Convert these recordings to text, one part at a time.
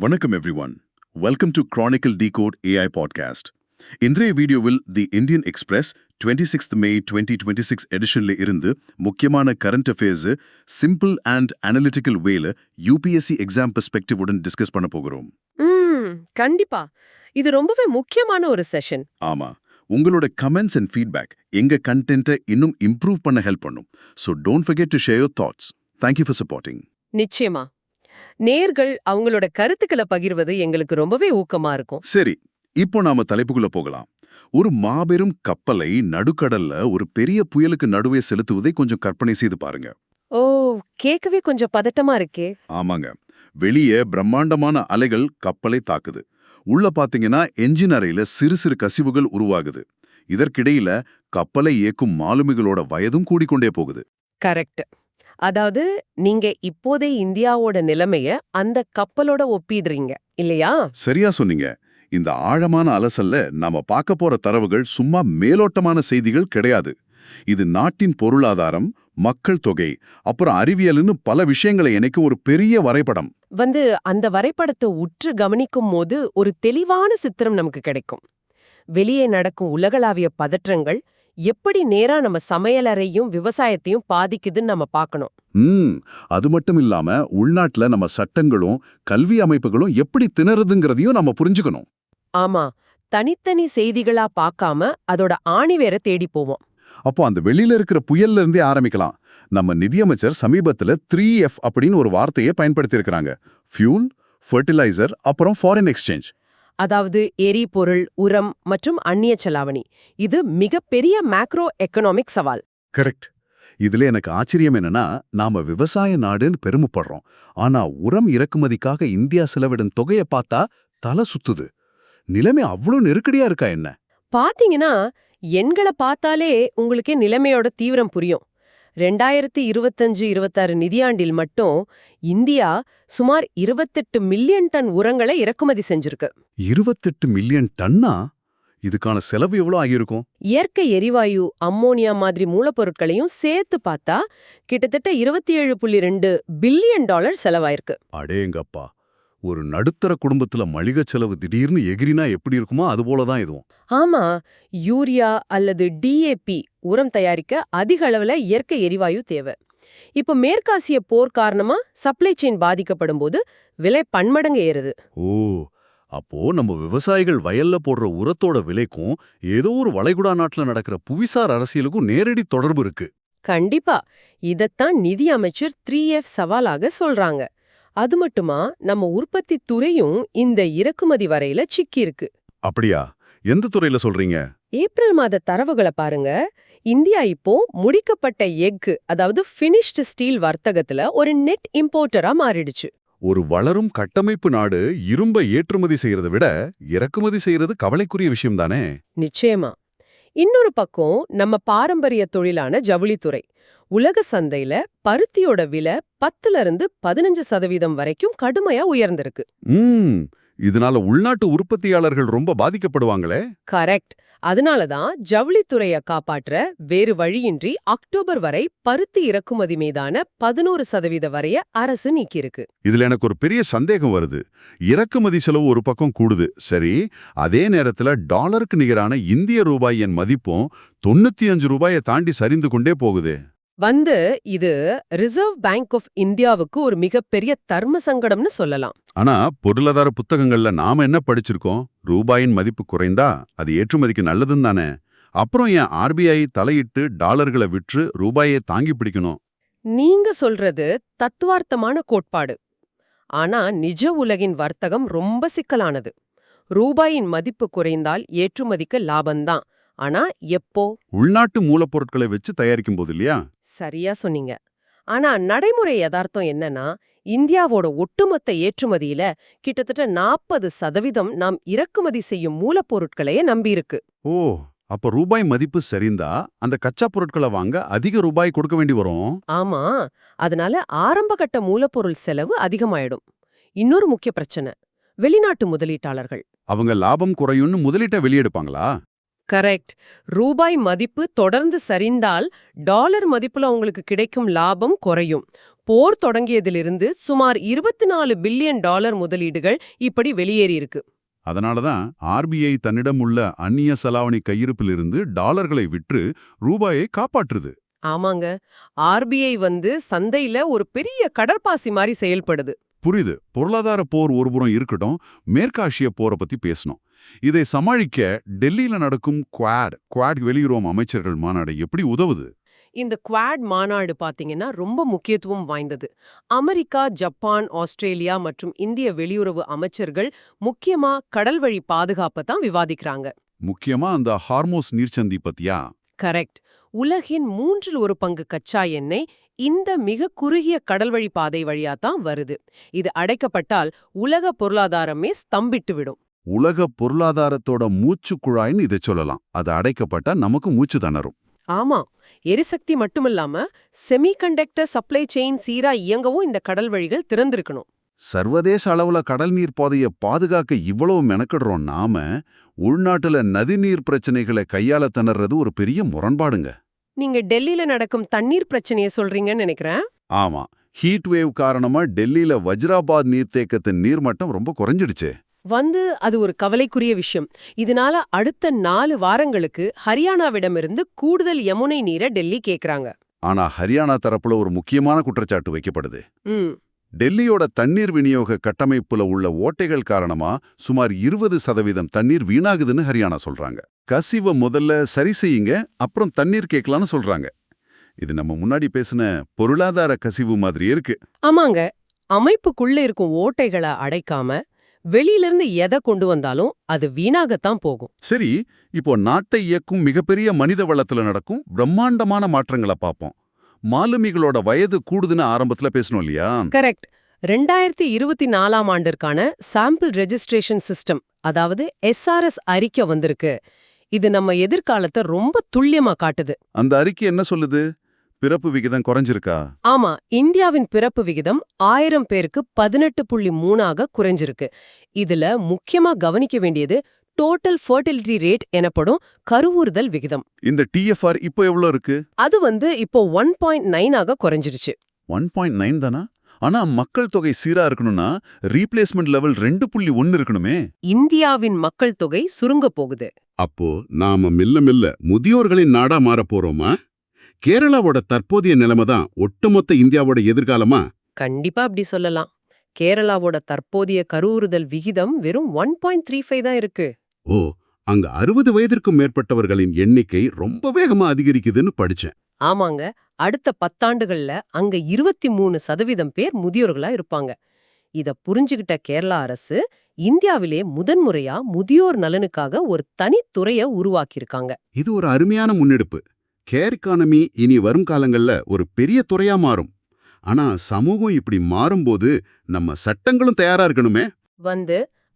வணக்கம் everyone. Welcome to Chronicle Decode AI podcast. இன்றைய வீடியோவில் தி இந்தியன் எக்ஸ்பிரஸ் 26 மே 2026 எடிஷன்ல இருந்து முக்கியமான current affairs simple and analytical வேல யூபிஎஸ்சி எக்ஸாம் பெர்ஸ்பெக்டிவ் உடன் டிஸ்கஸ் பண்ண போகிறோம். கண்டிப்பா இது ரொம்பவே முக்கியமான ஒரு செஷன். ஆமா, உங்களோட கமெண்ட்ஸ் அண்ட் ஃபீட்பேக் எங்க கண்டென்ட்டை இன்னும் இம்ப்ரூவ் பண்ண ஹெல்ப் பண்ணும். So don't forget to share your thoughts. Thank you for supporting. நிச்சயமா நேர்கள் அவங்களோட கருத்துக்களை பகிர்வது எங்களுக்கு ரொம்பவே ஊக்கமா இருக்கும். சரி, இப்போ நாம தலைப்புக்குள்ள போகலாம். ஒரு மாபெரும் கப்பலை நடுக்கடல்ல ஒரு பெரிய புயலுக்கு நடுவே செலுத்துவதை கொஞ்சம் கற்பனை செய்து பாருங்க. ஓ, கேட்கவே கொஞ்சம் பதட்டமா இருக்கே. ஆமாங்க, வெளியே பிரம்மாண்டமான அலைகள் கப்பலை தாக்குது. உள்ள பாத்தீங்கன்னா என்ஜின் அறையில சிறு சிறு கசிவுகள் உருவாகுது. இதற்கிடையில கப்பலை இயக்கும் மாலுமிகளோட வயதும் கூடிக்கொண்டே போகுது. கரெக்ட். அதாவது நீங்க இப்போதே இந்தியாவோட நிலைமைய அந்த கப்பலோட ஒப்பிடுறீங்க இல்லையா? சரியா சொன்னீங்க. இந்த ஆழமான அலசல்ல நாம பார்க்க போற தரவுகள் சும்மா மேலோட்டமான செய்திகள் கிடையாது. இது நாட்டின் பொருளாதாரம், மக்கள் தொகை, அப்புறம் அறிவியல்னு பல விஷயங்களை இணைக்கும் ஒரு பெரிய வரைபடம். அந்த வரைபடத்தை உற்று கவனிக்கும் போது ஒரு தெளிவான சித்திரம் நமக்கு கிடைக்கும். வெளியே நடக்கும் உலகளாவிய பதற்றங்கள் எப்படி நேரா நம்ம சமையலறையும் விவசாயத்தையும் பாதிக்குதுன்னு நம்ம பார்க்கணும். அது மட்டும் இல்லாம உள்நாட்டுல நம்ம சட்டங்களும் கல்வி அமைப்புகளும் எப்படி திணறுதுங்கிறதையும் நம்ம புரிஞ்சுக்கணும். ஆமா, தனித்தனி செய்திகளா பார்க்காம அதோட ஆணிவேரை தேடி போவோம். அப்போ அந்த வெளியில இருக்கிற புயல்ல இருந்தே ஆரம்பிக்கலாம். நம்ம நிதியமைச்சர் சமீபத்துல 3F அப்படின்னு ஒரு வார்த்தையை பயன்படுத்தி இருக்கிறாங்க. ஃபியூல், ஃபர்டிலைசர், அப்புறம் ஃபாரின் எக்ஸ்சேஞ்ச். அதாவது எரிபொருள், உரம் மற்றும் அந்நிய செலாவணி. இது மிகப்பெரிய மேக்ரோ எக்கனாமிக் சவால். கரெக்ட். இதுல எனக்கு ஆச்சரியம் என்னன்னா, நாம விவசாய நாடுன்னு பெருமைப்படுறோம். ஆனா உரம் இறக்குமதிக்காக இந்தியா செலவிடும் தொகையை பார்த்தா தலை சுத்துது. நிலைமை அவ்வளவு நெருக்கடியா இருக்கா என்ன? பாத்தீங்கன்னா எண்களை பார்த்தாலே உங்களுக்கே நிலைமையோட தீவிரம் புரியும். 2025-26 நிதியாண்டில் மட்டும் இந்தியா சுமார் 28 மில்லியன் டன் உரங்களை இறக்குமதி செஞ்சிருக்கு. 28 மில்லியன் டன்னா? இதுக்கான செலவு எவ்வளவு ஆகியிருக்கும்? இயற்கை எரிவாயு, அம்மோனியா மாதிரி மூலப்பொருட்களையும் சேர்த்து பார்த்தா கிட்டத்தட்ட 27.2 பில்லியன் டாலர் செலவாயிருக்கு. அடேங்கப்பா, ஒரு நடுத்தர குடும்பத்துல மளிகை செலவு திடீர்னு எகிரினா எப்படி இருக்குமோ அது போலதான் இதுவும். ஆமா, யூரியா அல்லது DAP உரம் தயாரிக்க அதிக அளவுல இயற்கை எரிவாயு தேவை. இப்ப மேற்காசிய போர் காரணமா சப்ளை செயின் பாதிக்கப்படும் போது விலை பன்மடங்கு ஏறுது. ஓ, அப்போ நம்ம விவசாயிகள் வயல்ல போடுற உரத்தோட விலைக்கும் ஏதோ ஒரு வளைகுடா நாட்டுல நடக்கிற புவிசார் அரசியலுக்கும் நேரடி தொடர்பு இருக்கு. கண்டிப்பா. இதத்தான் நிதி அமைச்சர் 3F சவாலாக சொல்றாங்க. அது மட்டுமா, நம்ம உற்பத்தி துறையும் இந்த இறக்குமதி வரையில சிக்கியிருக்கு. அப்படியா? எந்த துறையில சொல்றீங்க? ஏப்ரல் மாத தரவுகளை பாருங்க. இந்தியா இப்போ முடிக்கப்பட்ட எஃகு, அதாவது ஃபினிஷ்டு ஸ்டீல் வர்த்தகத்துல ஒரு நெட் இம்போர்ட்டரா மாறிடுச்சு. ஒரு வளரும் கட்டமைப்பு நாடு இரும்ப ஏற்றுமதி செய்யறதை விட இறக்குமதி செய்யறது கவலைக்குரிய விஷயம் தானே? நிச்சயமா. இன்னொரு பக்கம் நம்ம பாரம்பரிய தொழிலான ஜவுளித்துறை. உலக சந்தையில பருத்தியோட விலை 10% வரைக்கும் கடுமையா உயர்ந்திருக்கு. இதனால உள்நாட்டு உற்பத்தியாளர்கள் ரொம்ப பாதிக்கப்படுவாங்களே. கரெக்ட். அதனாலதான் ஜவுளித்துறைய காப்பாற்ற வேறு வழியின்றி அக்டோபர் வரை பருத்தி இறக்குமதி மீதான 11% வரைய அரசு நீக்கியிருக்கு. இதுல எனக்கு ஒரு பெரிய சந்தேகம் வருது. இறக்குமதி செலவு ஒரு பக்கம் கூடுது, சரி. அதே நேரத்துல டாலருக்கு நிகரான இந்திய ரூபாயின் மதிப்பும் 95 ரூபாயை தாண்டி சரிந்து கொண்டே போகுது. இது ரிசர்வ் பேங்க் ஆஃப் இந்தியாவுக்கு ஒரு மிகப்பெரிய தர்ம சங்கடம்னு சொல்லலாம். ஆனா பொருளாதார புத்தகங்கள்ல நாம என்ன படிச்சிருக்கோம்? ரூபாயின் மதிப்பு குறைந்தா அது ஏற்றுமதிக்கு நல்லதுன்னு தானே. அப்புறம் ஏன் RBI தலையிட்டு டாலர்களை விற்று ரூபாயை தாங்கி பிடிக்கணும்? நீங்க சொல்றது தத்துவார்த்தமான கோட்பாடு. ஆனா நிஜ உலகின் வர்த்தகம் ரொம்ப சிக்கலானது. ரூபாயின் மதிப்பு குறைந்தால் ஏற்றுமதிக்கு லாபம்தான். ஆனா எப்போ? உள்நாட்டு மூலப்பொருட்களை வச்சு தயாரிக்கும் போது இல்லையா? சரியா சொன்னீங்க. ஆனா நடைமுறை யதார்த்தம் என்னன்னா, இந்தியாவோட ஒட்டுமொத்த ஏற்றுமதியில கிட்டத்தட்ட 40% நாம் இறக்குமதி செய்யும் மூலப்பொருட்களையே நம்பியிருக்கு. ஓ, அப்ப ரூபாய் மதிப்பு சரிந்தா அந்த கச்சா பொருட்களை வாங்க அதிக ரூபாய் கொடுக்க வேண்டி வரும். ஆமா, அதனால ஆரம்பகட்ட மூலப்பொருள் செலவு அதிகமாயிடும். இன்னொரு முக்கிய பிரச்சனை, வெளிநாட்டு முதலீட்டாளர்கள். அவங்க லாபம் குறையும்னு முதலீட்டை வெளியெடுப்பாங்களா? கரெக்ட். ரூபாய் மதிப்பு தொடர்ந்து சரிந்தால் டாலர் மதிப்புல உங்களுக்கு கிடைக்கும் லாபம் குறையும். போர் தொடங்கியதிலிருந்து சுமார் 24 பில்லியன் டாலர் முதலீடுகள் இப்படி வெளியேறியிருக்கு. அதனாலதான் ஆர்பிஐ தன்னிடம் உள்ள அந்நிய செலாவணி கையிருப்பிலிருந்து டாலர்களை விற்று ரூபாயை காப்பாற்றுது. ஆமாங்க, ஆர்பிஐ சந்தையில ஒரு பெரிய கடற்பாசி மாதிரி செயல்படுது. புரியுது. பொருளாதார போர் ஒருபுறம் இருக்கட்டும், மேற்காசிய போரை பத்தி பேசணும். இதை சமாளிக்க டெல்லியில நடக்கும் குவாட் வெளியுறவு அமைச்சர்கள் மாநாடு எப்படி உதவுது? இந்த குவாட் மாநாடு பாத்தீங்கன்னா ரொம்ப முக்கியத்துவம் வாய்ந்தது. அமெரிக்கா, ஜப்பான், ஆஸ்திரேலியா மற்றும் இந்திய வெளியுறவு அமைச்சர்கள் முக்கியமா கடல்வழி பாதுகாப்பை தான் விவாதிக்கிறாங்க. முக்கியமா அந்த ஹார்மோஸ் நீர்ச்சந்தி பத்தியா? கரெக்ட். உலகின் 1/3 கச்சா எண்ணெய் இந்த மிக குறுகிய கடல்வழி பாதை வழியா தான் வருது. இது அடைக்கப்பட்டால் உலக பொருளாதாரமே ஸ்தம்பிட்டு விடும். உலக பொருளாதாரத்தோட மூச்சு குழாய்னு இதை சொல்லலாம். அது அடைக்கப்பட்டா நமக்கு மூச்சு திணறும். ஆமா, எரிசக்தி மட்டுமில்லாம செமிகண்டக்டர் சப்ளை செயின் சீரா இயங்கவும் இந்த கடல் வழிகள் திறந்திருக்கணும். சர்வதேச அளவுல கடல் நீர் பாதையை பாதுகாக்க இவ்வளவு மெனக்கிடுறோம் நாம, உள்நாட்டுல நதிநீர் பிரச்சனைகளை கையாள திணறது ஒரு பெரிய முரண்பாடுங்க. நீங்க டெல்லியில நடக்கும் தண்ணீர் பிரச்சனையை சொல்றீங்கன்னு நினைக்கிறேன். ஆமா, ஹீட் வேவ் காரணமா டெல்லியில வஜ்ராபாத் நீர்த்தேக்கத்தின் நீர்மட்டம் ரொம்ப குறைஞ்சிடுச்சு. அது ஒரு கவலைக்குரிய விஷயம். இதனால அடுத்த 4 வாரங்களுக்கு ஹரியானாவிடமிருந்து கூடுதல் யமுனை நீரை டெல்லி கேக்குறாங்க. ஆனா ஹரியானா தரப்புல ஒரு முக்கியமான குற்றச்சாட்டு வைக்கப்படுது. ம் டெல்லியோட தண்ணீர் விநியோக கட்டமைப்புல உள்ள ஓட்டைகள் காரணமா சுமார் 20% தண்ணீர் வீணாகுதுன்னு ஹரியானா சொல்றாங்க. கசிவை முதல்ல சரி செய்யுங்க, அப்புறம் தண்ணீர் கேட்கலான்னு சொல்றாங்க. இது நம்ம முன்னாடி பேசின பொருளாதார கசிவு மாதிரி இருக்கு. ஆமாங்க, அமைப்புக்குள்ள இருக்கும் ஓட்டைகளை அடைக்காம வெளியிலிருந்து எதை கொண்டு வந்தாலும் அது வீணாகத்தான் போகும். சரி, இப்போ நாட்டை இயக்கும் மிகப்பெரிய மனித வளத்துல நடக்கும் பிரம்மாண்டமான மாற்றங்களை பார்ப்போம். மாலுமிகளோட வயது கூடுதுன்னு ஆரம்பத்துல பேசணும் இல்லையா? கரெக்ட். 2024ஆம் ஆண்டிற்கான சாம்பிள் ரெஜிஸ்ட்ரேஷன் சிஸ்டம், அதாவது SRS அறிக்கை வந்திருக்கு. இது நம்ம எதிர்காலத்தை ரொம்ப துல்லியமா காட்டுது. அந்த அறிக்கை என்ன சொல்லுது? பிறப்பு விகிதம் குறைஞ்சிருக்கா? ஆமா, இந்தியாவின் பிறப்பு விகிதம் 1000 பேருக்கு 18.3ஆக குறைஞ்சிருக்கு. இதுல முக்கியமா கவனிக்க வேண்டியது டோட்டல் ஃபர்டிலிட்டி ரேட் எனப்படும் கருவுறுதல் விகிதம். இந்த TFR இப்போ எவ்வளவு இருக்கு? அது இப்போ 1.9ஆக குறைஞ்சிருச்சு. 1.9 தானா? ஆனா மக்கள் தொகை சீரா இருக்கணும்னா ரீப்ளேஸ்மெண்ட் லெவல் 2.1 இருக்கணுமே. இந்தியாவின் மக்கள் தொகை சுருங்க போகுது. அப்போ நாம மெல்ல மெல்ல முதியோர்களின் நாடா மாறப் போறோமா? கேரளாவோட தற்போதைய நிலைமை தான் ஒட்டுமொத்த இந்தியாவோட எதிர்காலமா? கண்டிப்பா அப்படி சொல்லலாம். கேரளாவோட தற்போதைய கருவுறுதல் விகிதம் வெறும் 1.35 தான் இருக்கு. ஓ, அங்க 60 வயதிற்கும் மேற்பட்டவர்களின் எண்ணிக்கை ரொம்ப வேகமா அதிகரிக்குதுன்னு படிச்சேன். ஆமாங்க, அடுத்த 10 ஆண்டுகள்ல அங்க 23% பேர் முதியோர்களா இருப்பாங்க. இத புரிஞ்சுகிட்ட கேரளா அரசு இந்தியாவிலே முதன்முறையா முதியோர் நலனுக்காக ஒரு தனித்துறைய உருவாக்கியிருக்காங்க. இது ஒரு அருமையான முன்னெடுப்பு. கேர் எக்கானமி இனி வரும் காலங்கள்ல ஒரு பெரிய துறையா மாறும். ஆனா சமூகம் இப்படி மாறும்போது நம்ம சட்டங்களும் தயாரா இருக்கணுமே.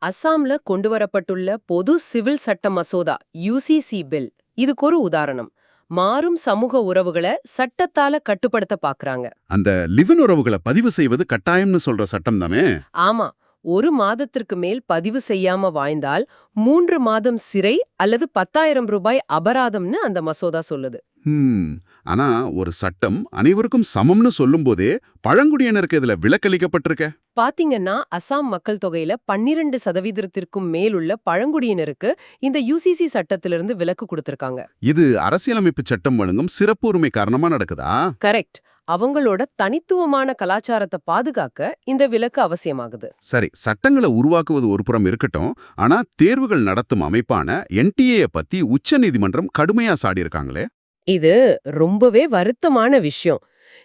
அசாம்ல கொண்டு வரப்பட்டுள்ள பொது சிவில் சட்ட மசோதா UCC பில் இதுக்கு ஒரு உதாரணம். மாறும் சமூக உறவுகளை சட்டத்தால கட்டுப்படுத்த பாக்குறாங்க. அந்த லிவ்-இன் உறவுகளை பதிவு செய்வது கட்டாயம்னு சொல்ற சட்டம் தானே? ஆமா, 1 மாதத்திற்கு மேல் பதிவு செய்யாம வாழ்ந்தால் 3 மாதம் சிறை அல்லது 10,000 ரூபாய் அபராதம்னு அந்த மசோதா சொல்லுது. ஆனா ஒரு சட்டம் அனைவருக்கும் சமம்னு சொல்லும் போதே பழங்குடியினருக்கு இதுல விலக்களிக்கப்பட்டிருக்க. பாத்தீங்கன்னா அசாம் மக்கள் தொகையில 12% மேலுள்ள பழங்குடியினருக்கு இந்த UCC சட்டத்திலிருந்து விலக்கு கொடுத்திருக்காங்க. இது அரசியலமைப்பு சட்டம் வழங்கும் சிறப்பு உரிமை காரணமா நடக்குதா? கரெக்ட். அவங்களோட தனித்துவமான கலாச்சாரத்தை பாதுகாக்க இந்த விலக்கு அவசியமாகுது. சரி, சட்டங்களை உருவாக்குவது ஒரு புறம் இருக்கட்டும், ஆனா தேர்வுகள் நடத்தும் அமைப்பான NTA பத்தி உச்சநீதிமன்றம் கடுமையா சாடியிருக்காங்களே. இது ரொம்பவே வருத்தமான விஷயம்.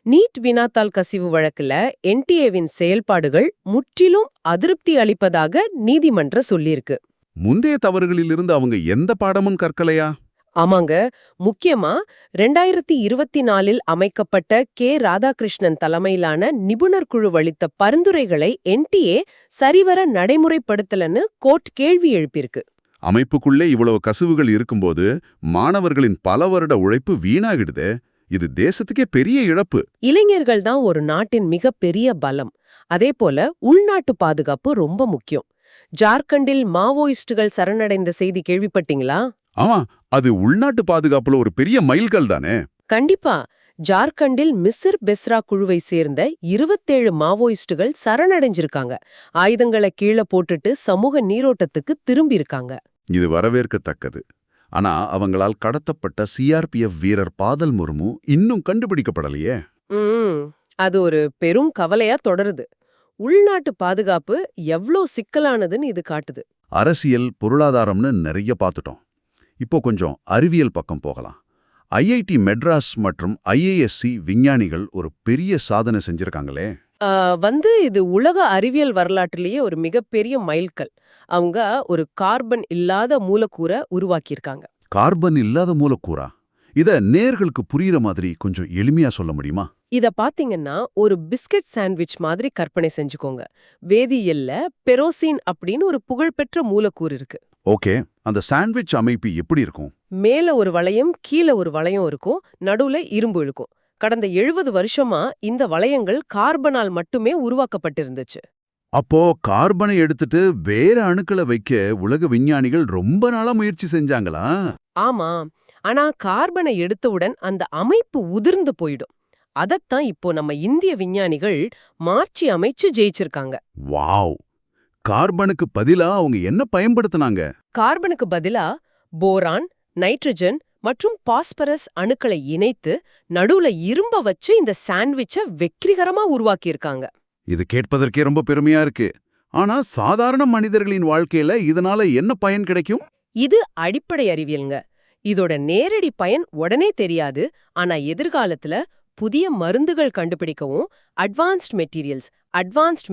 நீட் வினாத்தாள் கசிவு வழக்குல NTAவின் செயல்பாடுகள் முற்றிலும் அதிருப்தி அளிப்பதாக நீதிமன்றம் சொல்லியிருக்கு. முந்தைய தவறுகளிலிருந்து அவங்க எந்த பாடமும் கற்கலையா? ஆமாங்க, முக்கியமா 2024இல் அமைக்கப்பட்ட ராதாகிருஷ்ணன் தலைமையிலான நிபுணர் குழு அளித்த பரிந்துரைகளை NTA சரிவர நடைமுறைப்படுத்தலன்னு கோர்ட் கேள்வி எழுப்பியிருக்கு. அமைப்புக்குள்ளே இவ்வளவு கசிவுகள் இருக்கும்போது மாணவர்களின் பல வருட உழைப்பு வீணாகிடுதே. இது தேசத்துக்கே பெரிய இழப்பு. இளைஞர்கள் தான் ஒரு நாட்டின் மிகப்பெரிய பலம். அதேபோல உள்நாட்டு பாதுகாப்பு ரொம்ப முக்கியம். ஜார்க்கண்டில் மாவோயிஸ்டுகள் சரணடைந்த செய்தி கேள்விப்பட்டீங்களா? ஆமா, அது உள்நாட்டு பாதுகாப்புல ஒரு பெரிய மைல்கல் தானே. கண்டிப்பா. ஜார்க்கண்டில் மிசிர் பெஸ்ரா குழுவை சேர்ந்த 27 மாவோயிஸ்டுகள் சரணடைஞ்சிருக்காங்க. ஆயுதங்களை கீழே போட்டுட்டு சமூக நீரோட்டத்துக்கு திரும்பியிருக்காங்க. இது வரவேற்கத்தக்கது. ஆனா அவங்களால் கடத்தப்பட்ட சிஆர்பிஎஃப் வீரர் பாதல் முர்மு இன்னும் கண்டுபிடிக்கப்படலையே. அது ஒரு பெரும் கவலையா தொடருது. உள்நாட்டு பாதுகாப்பு எவ்ளோ சிக்கலானதுன்னு இது காட்டுது. அரசியல், பொருளாதாரம்னு நிறைய பார்த்துட்டோம். இப்போ கொஞ்சம் அறிவியல் பக்கம் போகலாம். ஐஐடி மெட்ராஸ் மற்றும் ஐஏஎஸ்சி விஞ்ஞானிகள் ஒரு பெரிய சாதனை செஞ்சிருக்காங்களே. இது உலக அறிவியல் வரலாற்றிலேயே ஒரு மிகப்பெரிய மைல்கல். அவங்க ஒரு கார்பன் இல்லாத மூலக்கூறை உருவாக்கியிருக்காங்க. கார்பன் இல்லாத மூலக்கூறா? இத நேர்களுக்கு புரியுற மாதிரி கொஞ்சம் எளிமையா சொல்ல முடியுமா? இத பாத்தீங்கன்னா ஒரு பிஸ்கட் சாண்ட்விச் மாதிரி கற்பனை செஞ்சுக்கோங்க. வேதியியல்ல பெரோசின் அப்படின்னு ஒரு புகழ்பெற்ற மூலக்கூறு இருக்கு. ஓகே, அந்த சாண்ட்விச் அமைப்பு எப்படி இருக்கும்? மேல ஒரு வளையம், கீழே ஒரு வளையம் இருக்கும், நடுவுல இரும்பு இருக்கும். கடந்த 70 வருஷமா இந்த வளையங்கள் கார்பனால் மட்டுமே உருவாக்கப்பட்டிருந்துச்சு. அப்போ கார்பனை எடுத்துட்டு வேற அணுக்களை வைக்க உலக விஞ்ஞானிகள் ரொம்ப நாளா முயற்சி செஞ்சாங்களா? ஆமா, ஆனா கார்பனை எடுத்தவுடன் அந்த அமைப்பு உதிர்ந்து போயிடும். அதத்தான் இப்போ நம்ம இந்திய விஞ்ஞானிகள் மாற்றி அமைச்சு ஜெயிச்சிருக்காங்க. வாவ்! கார்பனுக்கு பதிலா அவங்க என்ன பயன்படுத்தினாங்க? கார்பனுக்கு பதிலா போரான், நைட்ரஜன் மற்றும் பாஸ்பரஸ் அணுக்களை இணைத்து நடுவுல இரும்ப வச்சு இந்த சாண்ட்விச்சை வெற்றிகரமா உருவாக்கியிருக்காங்க. இது கேட்பதற்கே ரொம்ப பெருமையா இருக்கு. ஆனா சாதாரண மனிதர்களின் வாழ்க்கையில இதனால என்ன பயன் கிடைக்கும்? இது அடிப்படை அறிவியல்ங்க. இதோட நேரடி பயன் உடனே தெரியாது. ஆனா எதிர்காலத்துல புதிய மருந்துகள் கண்டுபிடிக்கவும் அட்வான்ஸ்ட்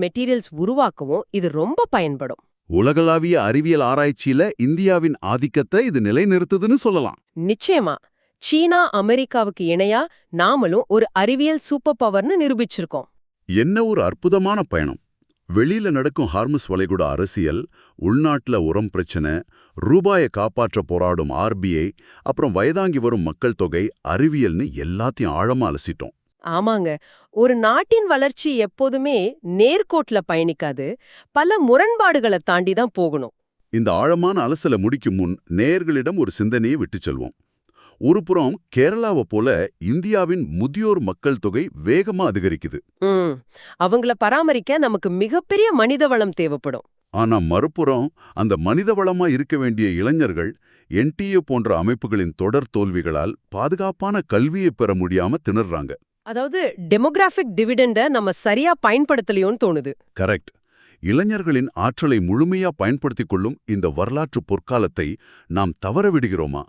மெட்டீரியல்ஸ் உருவாக்கவும் இது ரொம்ப பயன்படும். உலகளாவிய அறிவியல் ஆராய்ச்சியில இந்தியாவின் ஆதிக்கத்தை இது நிலைநிறுத்துதுன்னு சொல்லலாம். நிச்சயமா. சீனா, அமெரிக்காவுக்கு இணையா நாமளும் ஒரு அறிவியல் சூப்பர் பவர்னு நிரூபிச்சிருக்கோம். என்ன ஒரு அற்புதமான பயணம்! வெளியில நடக்கும் ஹார்மஸ் வளைகுடா அரசியல், உள்நாட்டுல உரம் பிரச்சனை, ரூபாயை காப்பாற்ற போராடும் ஆர்பிஐ, அப்புறம் வயதாங்கி வரும் மக்கள் தொகை, அறிவியல்னு எல்லாத்தையும் ஆழமா அலசிட்டோம். ஆமாங்க. ஒரு நாட்டின் வளர்ச்சி எப்போதுமே நேர்கோட்ல பயணிக்காது. பல முரண்பாடுகளை தாண்டி தான் போகணும். இந்த ஆழமான அலசலை முடிக்கும் முன் நேயர்களிடம் ஒரு சிந்தனையை விட்டுச் செல்வோம். ஒருபுறம் கேரளாவை போல இந்தியாவின் முதியோர் மக்கள் தொகை வேகமா அதிகரிக்குது. அவங்கள பராமரிக்க நமக்கு மிகப்பெரிய மனித வளம் தேவைப்படும். ஆனா மறுபுறம் அந்த மனித வளமா இருக்க வேண்டிய இளைஞர்கள் என்டிஏ போன்ற அமைப்புகளின் தொடர் தோல்விகளால் பாதுகாப்பான கல்வியை பெற முடியாம திணறாங்க. அதாவது டெமோகிராஃபிக் டிவிடெண்ட நம்ம சரியா பயன்படுத்தலையோன்னு தோணுது. கரெக்ட். இளைஞர்களின் ஆற்றலை முழுமையா பயன்படுத்திக் கொள்ளும் இந்த வரலாற்று பொற்காலத்தை நாம் தவற விடுகிறோமா?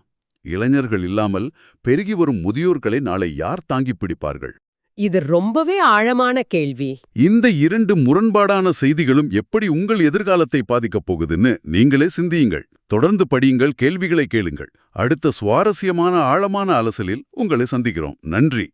இளைஞர்கள் இல்லாமல் பெருகி வரும் முதியோர்களை நாளை யார் தாங்கி பிடிப்பார்கள்? இது ரொம்பவே ஆழமான கேள்வி. இந்த இரண்டு முரண்பாடான செய்திகளும் எப்படி உங்கள் எதிர்காலத்தை பாதிக்கப் போகுதுன்னு நீங்களே சிந்தியுங்கள். தொடர்ந்து படியுங்கள், கேள்விகளை கேளுங்கள். அடுத்த சுவாரஸ்யமான ஆழமான அலசலில் உங்களை சந்திக்கிறோம். நன்றி.